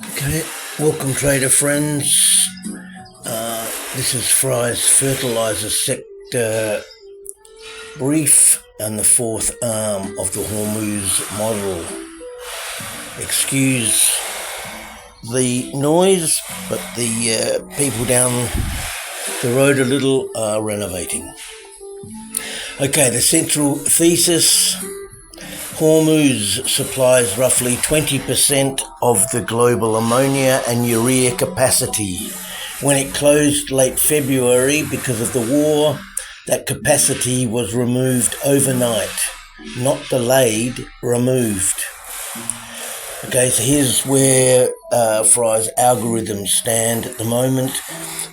Okay, welcome trader friends. This is Fry's Fertiliser Sector brief and the fourth arm of the Hormuz model. Excuse the noise, but the people down the road a little are renovating. Okay, the central thesis: Hormuz supplies roughly 20% of the global ammonia and urea capacity. When it closed late February because of the war, that capacity was removed overnight. Not delayed, removed. Okay, so here's where Fry's algorithms stand at the moment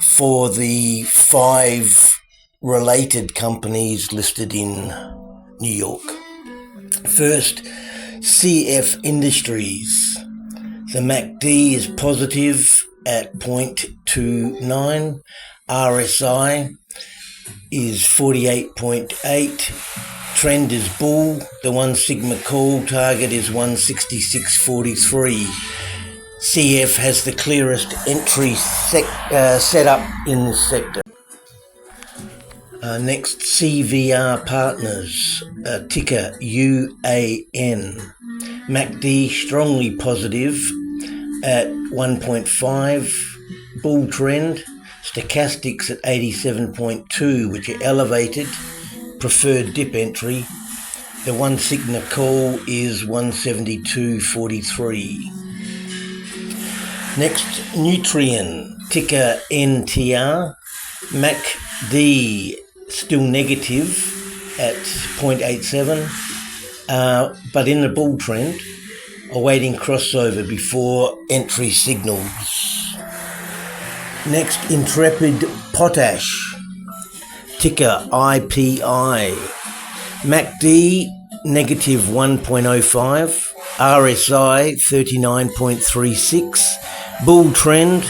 for the 5 related companies listed in New York. First, CF Industries. The MACD is positive at 0.29. RSI is 48.8. Trend is bull. The 1 sigma call target is 166.43. CF has the clearest entry setup in this sector. Next, CVR Partners, ticker UAN. MACD strongly positive at 1.5, bull trend. Stochastics at 87.2, which are elevated, preferred dip entry. The 1 sigma call is 172.43. Next, Nutrien, ticker NTR. MACD still negative at 0.87, but in the bull trend, awaiting crossover before entry signals. Next, Intrepid Potash, ticker IPI. MACD negative 1.05, RSI 39.36, bull trend,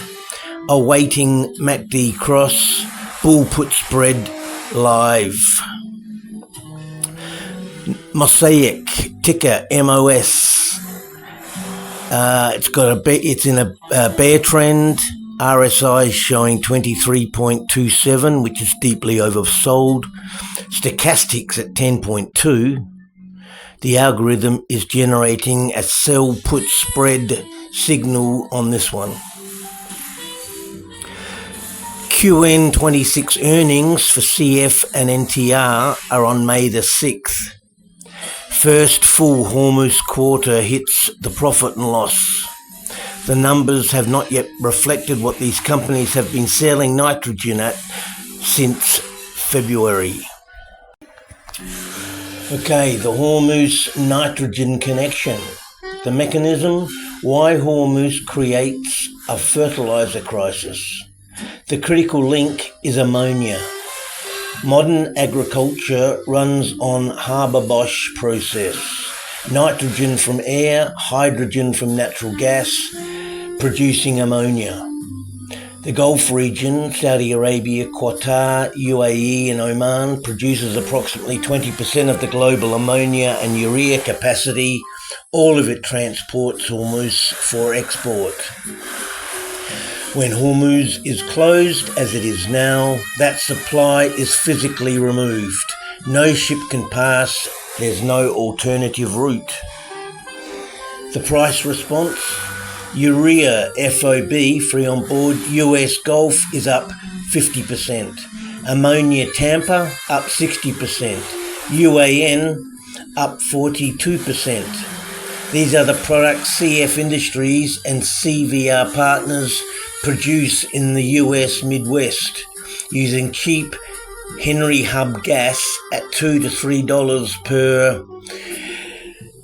awaiting MACD cross, bull put spread live. Mosaic, ticker MOS. It's in a bear trend. RSI is showing 23.27, which is deeply oversold. Stochastics at 10.2. The algorithm is generating a sell put spread signal on this one. QN26 earnings for CF and NTR are on May the 6th. First full Hormuz quarter hits the profit and loss. The numbers have not yet reflected what these companies have been selling nitrogen at since February. Okay, the Hormuz nitrogen connection. The mechanism: why Hormuz creates a fertilizer crisis. The critical link is ammonia. Modern agriculture runs on Haber-Bosch process. Nitrogen from air, hydrogen from natural gas, producing ammonia. The Gulf region, Saudi Arabia, Qatar, UAE and Oman, produces approximately 20% of the global ammonia and urea capacity. All of it transports Hormuz for export. When Hormuz is closed, as it is now, that supply is physically removed. No ship can pass. There's no alternative route. The price response: urea FOB, free on board, US Gulf is up 50%. Ammonia Tampa up 60%. UAN up 42%. These are the products CF Industries and CVR Partners produce in the US Midwest using cheap Henry Hub gas at $2 to $3 per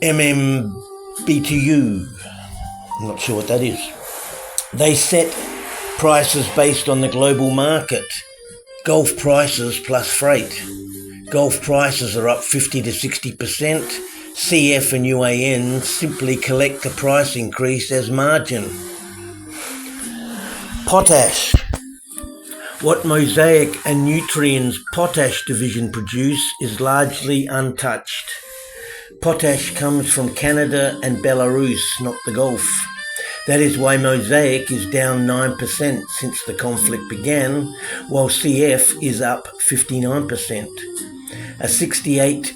MMBTU. I'm not sure what that is. They set prices based on the global market. Gulf prices plus freight. Gulf prices are up 50 to 60%. CF and UAN simply collect the price increase as margin. Potash. What Mosaic and Nutrien's potash division produce is largely untouched. Potash comes from Canada and Belarus, not the Gulf. That is why Mosaic is down 9% since the conflict began, while CF is up 59%. A 68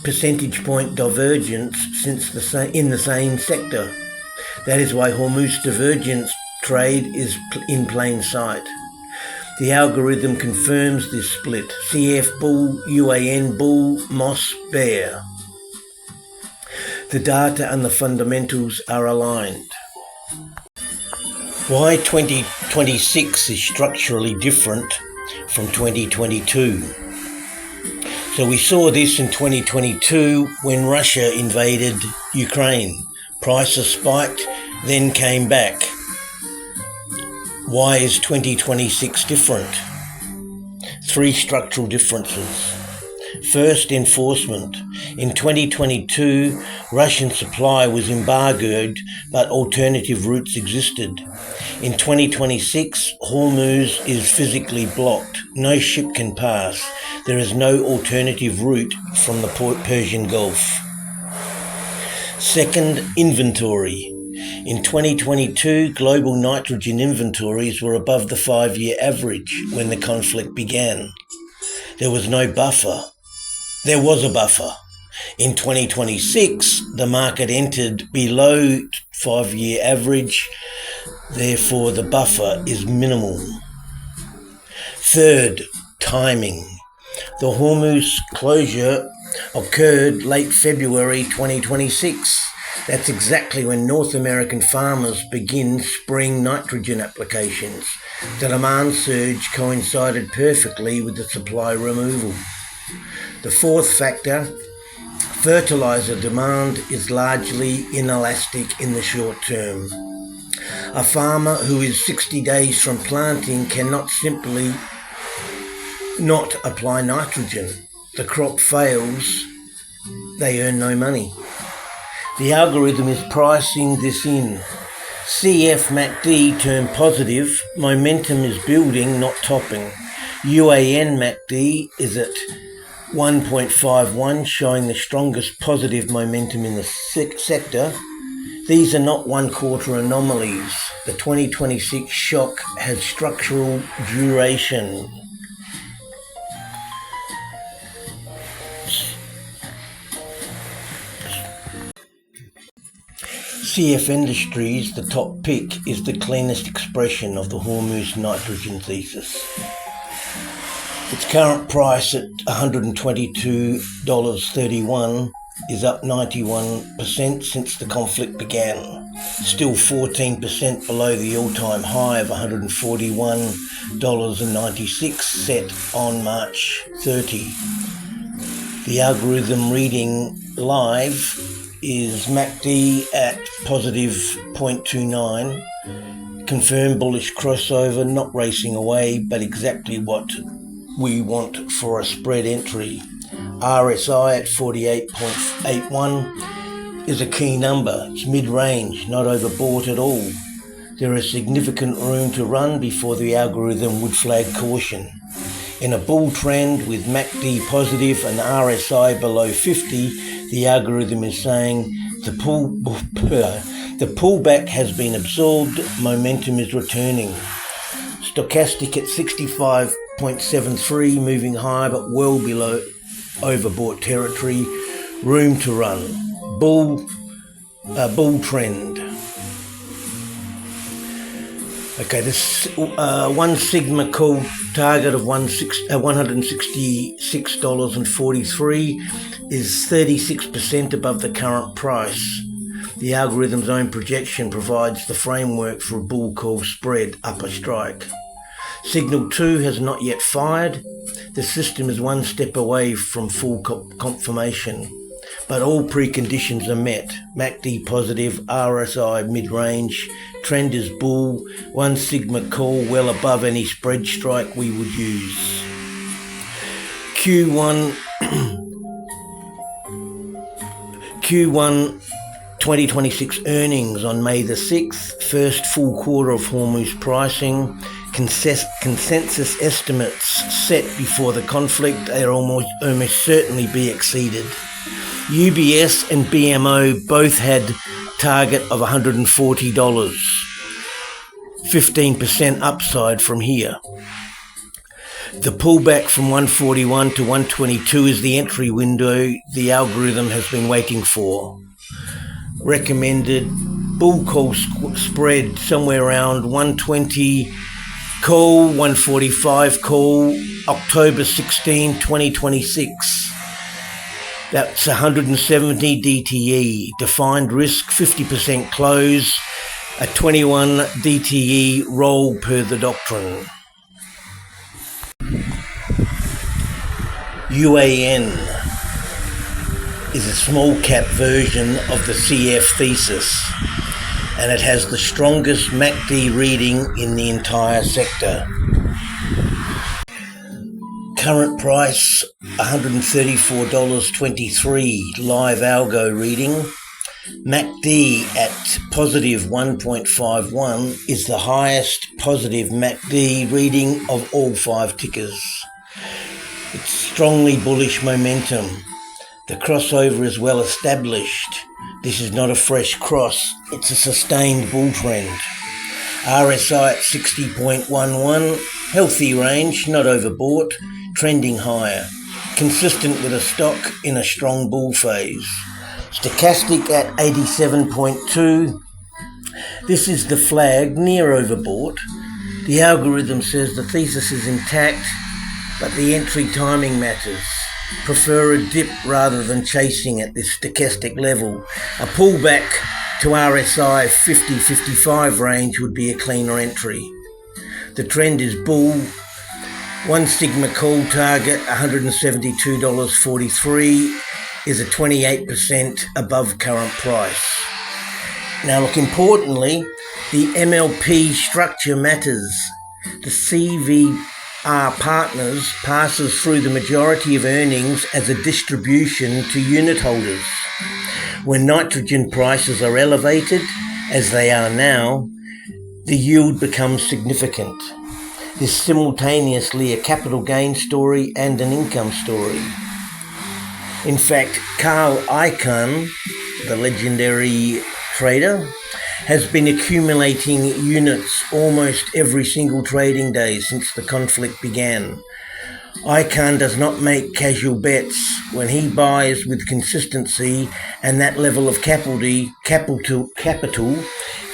percentage point divergence in the same sector. That is why Hormuz divergence trade is in plain sight. The algorithm confirms this split. CF bull, UAN bull, MOS bear. The data and the fundamentals are aligned. Why 2026 is structurally different from 2022. So we saw this in 2022 when Russia invaded Ukraine. Prices spiked, then came back. Why is 2026 different? 3 structural differences. First, enforcement. In 2022, Russian supply was embargoed, but alternative routes existed. In 2026, Hormuz is physically blocked. No ship can pass. There is no alternative route from the Persian Gulf. Second, inventory. In 2022, global nitrogen inventories were above the 5-year average when the conflict began. There was no buffer. There was a buffer. In 2026, the market entered below 5-year average, therefore the buffer is minimal. Third, timing. The Hormuz closure occurred late February 2026. That's exactly when North American farmers begin spring nitrogen applications. The demand surge coincided perfectly with the supply removal. The fourth factor, fertiliser demand is largely inelastic in the short term. A farmer who is 60 days from planting cannot simply not apply nitrogen. The crop fails, they earn no money. The algorithm is pricing this in. CF MACD turned positive, momentum is building, not topping. UAN MACD is at 1.51, showing the strongest positive momentum in the sector. These are not one-quarter anomalies. The 2026 shock has structural duration. CF Industries, the top pick, is the cleanest expression of the Hormuz nitrogen thesis. Its current price at $122.31 is up 91% since the conflict began, still 14% below the all-time high of $141.96 set on March 30. The algorithm reading live is MACD at positive 0.29, confirmed bullish crossover, not racing away, but exactly what we want for a spread entry. RSI at 48.81 is a key number. It's mid-range, not overbought at all. There is significant room to run before the algorithm would flag caution. In a bull trend with MACD positive and RSI below 50, the algorithm is saying the pullback has been absorbed, momentum is returning. Stochastic at 65.73, moving high but well below overbought territory, room to run. Bull trend. Okay, this 1 sigma call target of $166.43 is 36% above the current price. The algorithm's own projection provides the framework for a bull call spread upper strike. Signal 2 has not yet fired. The system is one step away from full confirmation, but all preconditions are met. MACD positive, RSI mid-range, trend is bull, 1 sigma call well above any spread strike we would use. Q1 2026 earnings on May the 6th, first full quarter of Hormuz pricing, consensus estimates set before the conflict, they'll almost certainly be exceeded. UBS and BMO both had target of $140, 15% upside from here. The pullback from 141 to 122 is the entry window the algorithm has been waiting for. Recommended bull call spread somewhere around 120 call, 145 call, October 16, 2026. That's 170 DTE. Defined risk, 50% close, a 21 DTE roll per the doctrine. UAN is a small cap version of the CF thesis, and it has the strongest MACD reading in the entire sector. Current price $134.23 live algo reading. MACD at positive 1.51 is the highest positive MACD reading of all 5 tickers. It's strongly bullish momentum. The crossover is well established. This is not a fresh cross, it's a sustained bull trend. RSI at 60.11, healthy range, not overbought, trending higher. Consistent with a stock in a strong bull phase. Stochastic at 87.2. This is the flag, near overbought. The algorithm says the thesis is intact, but the entry timing matters. Prefer a dip rather than chasing at this stochastic level. A pullback to RSI 50-55 range would be a cleaner entry. The trend is bull. 1 sigma call target $172.43 is a 28% above current price. Now look, importantly, the MLP structure matters. The CVR Partners passes through the majority of earnings as a distribution to unit holders. When nitrogen prices are elevated, as they are now, the yield becomes significant. This is simultaneously a capital gain story and an income story. In fact, Carl Icahn, the legendary trader, has been accumulating units almost every single trading day since the conflict began. Icahn does not make casual bets. When he buys with consistency and that level of capital,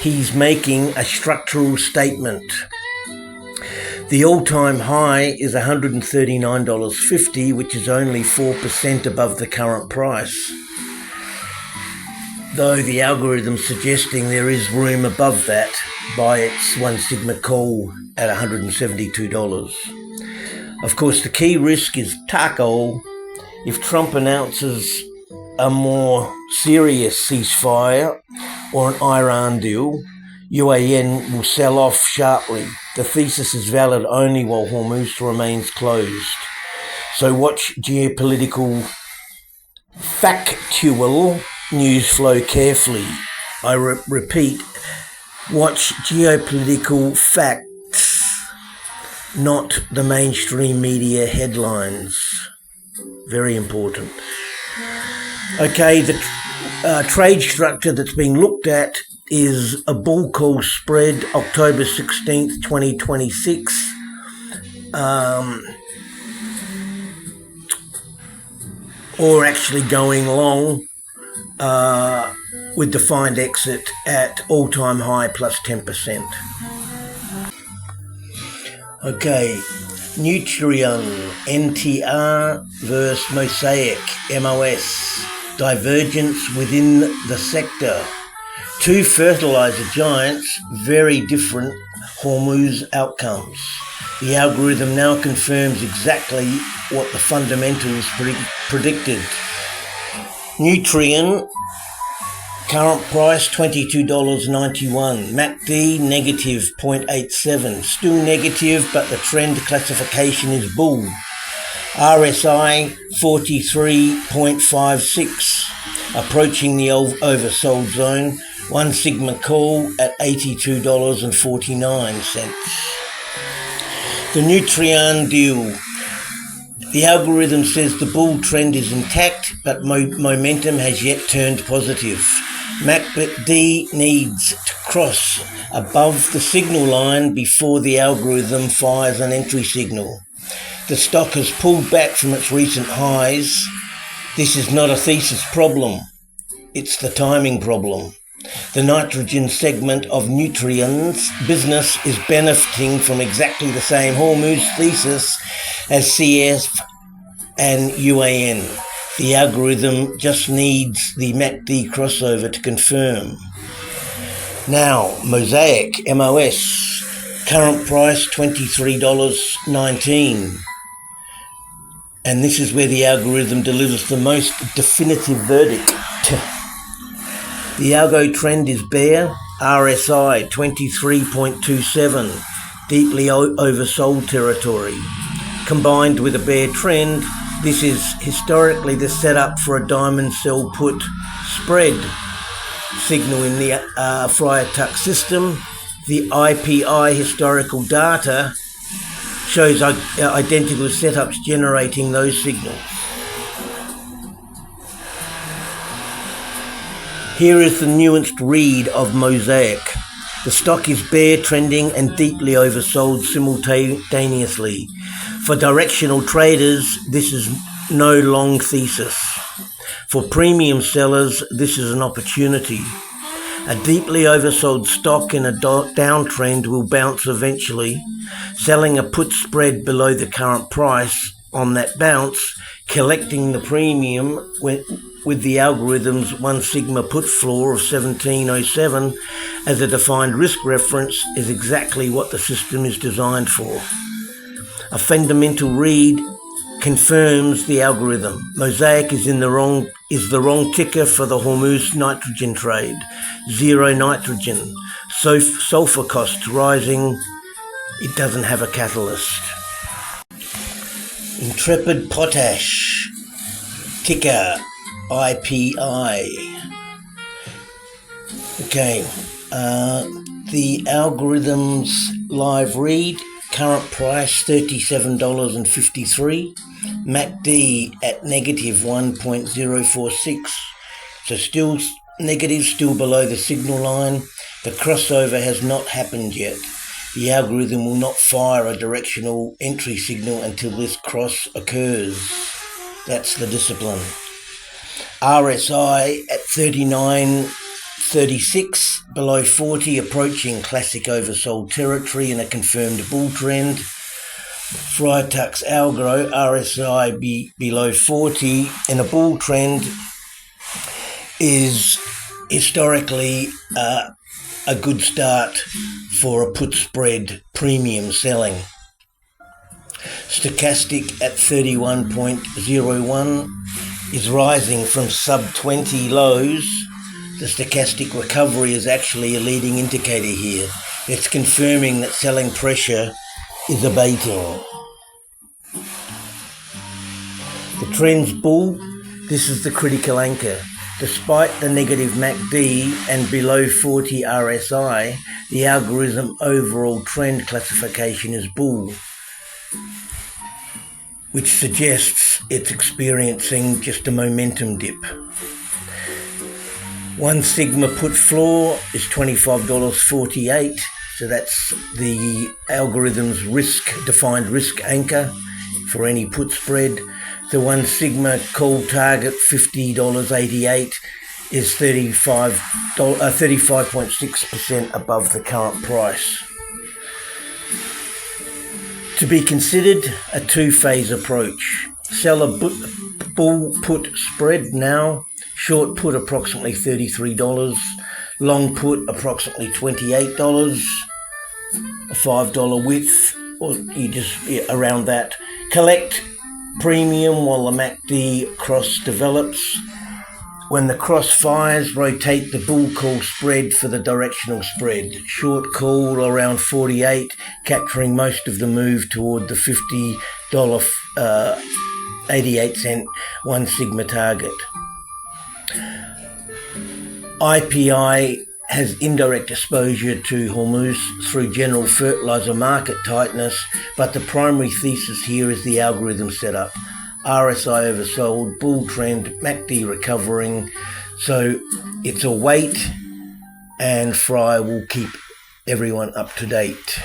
he's making a structural statement. The all-time high is $139.50, which is only 4% above the current price, though the algorithm's suggesting there is room above that by its 1 sigma call at $172. Of course, the key risk is taco. If Trump announces a more serious ceasefire or an Iran deal, UAN will sell off sharply. The thesis is valid only while Hormuz remains closed. So watch geopolitical factual news flow carefully. I repeat, watch geopolitical facts, not the mainstream media headlines. Very important. Okay, the trade structure that's being looked at is a bull call spread October 16th, 2026. Or actually going long with defined exit at all-time high plus 10%. Okay, Nutrien, NTR versus Mosaic, MOS, divergence within the sector. 2 fertilizer giants, very different Hormuz outcomes. The algorithm now confirms exactly what the fundamentals predicted. Nutrien, current price $22.91. MACD negative 0.87. Still negative, but the trend classification is bull. RSI 43.56. Approaching the oversold zone. 1 sigma call at $82.49. The Nutrien deal. The algorithm says the bull trend is intact, but momentum has yet turned positive. MACD needs to cross above the signal line before the algorithm fires an entry signal. The stock has pulled back from its recent highs. This is not a thesis problem. It's the timing problem. The nitrogen segment of Nutrien's business is benefiting from exactly the same Hormuz thesis as CF and UAN. The algorithm just needs the MACD crossover to confirm. Now, Mosaic, MOS, current price $23.19. And this is where the algorithm delivers the most definitive verdict. The algo trend is bear, RSI 23.27, deeply oversold territory. Combined with a bear trend, this is historically the setup for a diamond sell put spread signal in the Freitag system. The IPI historical data shows identical setups generating those signals. Here is the nuanced read of Mosaic. The stock is bear trending and deeply oversold simultaneously. For directional traders, this is no long thesis. For premium sellers, this is an opportunity. A deeply oversold stock in a downtrend will bounce eventually. Selling a put spread below the current price on that bounce, collecting the premium with the algorithm's 1 sigma put floor of 1707 as a defined risk reference is exactly what the system is designed for. A fundamental read confirms the algorithm. Mosaic is the wrong ticker for the Hormuz nitrogen trade. Zero nitrogen. Sulfur costs rising. It doesn't have a catalyst. Intrepid Potash, ticker IPI. Okay, the algorithm's live read, current price $37.53, MACD at negative 1.046, so still negative, still below the signal line. The crossover has not happened yet. The algorithm will not fire a directional entry signal until this cross occurs. That's the discipline. RSI at 39.36, below 40, approaching classic oversold territory in a confirmed bull trend. Freitag's algo, RSI below 40 in a bull trend is historically a good start for a put spread premium selling. Stochastic at 31.01 is rising from sub-20 lows. The stochastic recovery is actually a leading indicator here. It's confirming that selling pressure is abating. The trend's bull. This is the critical anchor. Despite the negative MACD and below 40 RSI, the algorithm overall trend classification is bull, which suggests it's experiencing just a momentum dip. 1 sigma put floor is $25.48, so that's the algorithm's defined risk anchor for any put spread. The 1 sigma call target, $50.88, is 35.6% above the current price. To be considered, a two-phase approach. Sell a bull put spread now, short put approximately $33, long put approximately $28, a $5 width, or you just around that. Collect premium while the MACD cross develops. When the cross fires, rotate the bull call spread for the directional spread. Short call around 48, capturing most of the move toward the $50.88 1 sigma target. IPI has indirect exposure to Hormuz through general fertiliser market tightness, but the primary thesis here is the algorithm setup. RSI oversold, bull trend, MACD recovering. So it's a wait, and Fry will keep everyone up to date.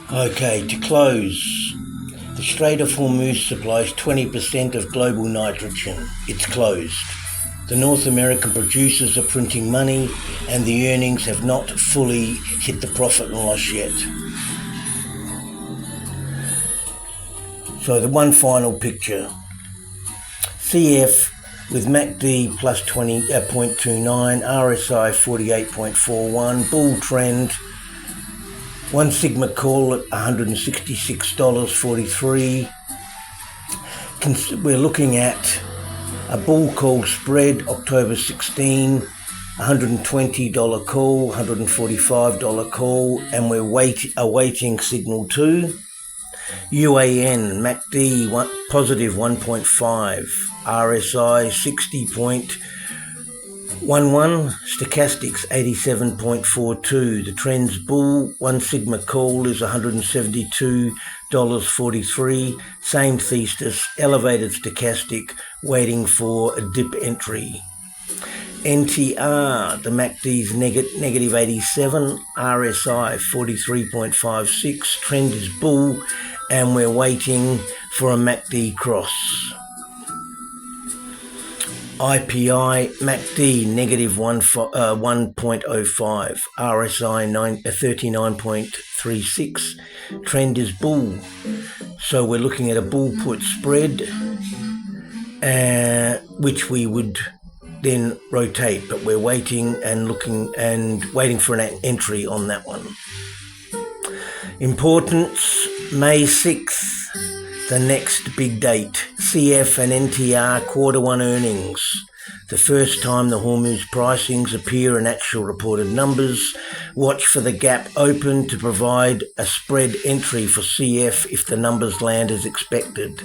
Okay, to close. The Strait of Hormuz supplies 20% of global nitrogen. It's closed. The North American producers are printing money, and the earnings have not fully hit the profit and loss yet. So the one final picture. CF with MACD plus 20.29, RSI 48.41, bull trend, 1 sigma call at $166.43. We're looking at a bull call spread October 16, $120 call, $145 call, and we're awaiting signal 2. UAN, MACD positive 1.5, RSI 60.11, stochastics 87.42. The trend's bull, 1 sigma call is $172.43. Same thesis, elevated stochastic, waiting for a dip entry. NTR, the MACD's negative 87, RSI 43.56, trend is bull, and we're waiting for a MACD cross. IPI, MACD negative 1.05, RSI 39.36, trend is bull. So we're looking at a bull put spread, which we would then rotate, but we're waiting for an entry on that one. Importance, May 6th, the next big date. CF and NTR Q1 earnings. The first time the Hormuz pricings appear in actual reported numbers. Watch for the gap open to provide a spread entry for CF if the numbers land as expected,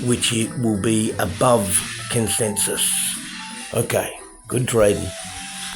which it will be above consensus. Okay, good trading.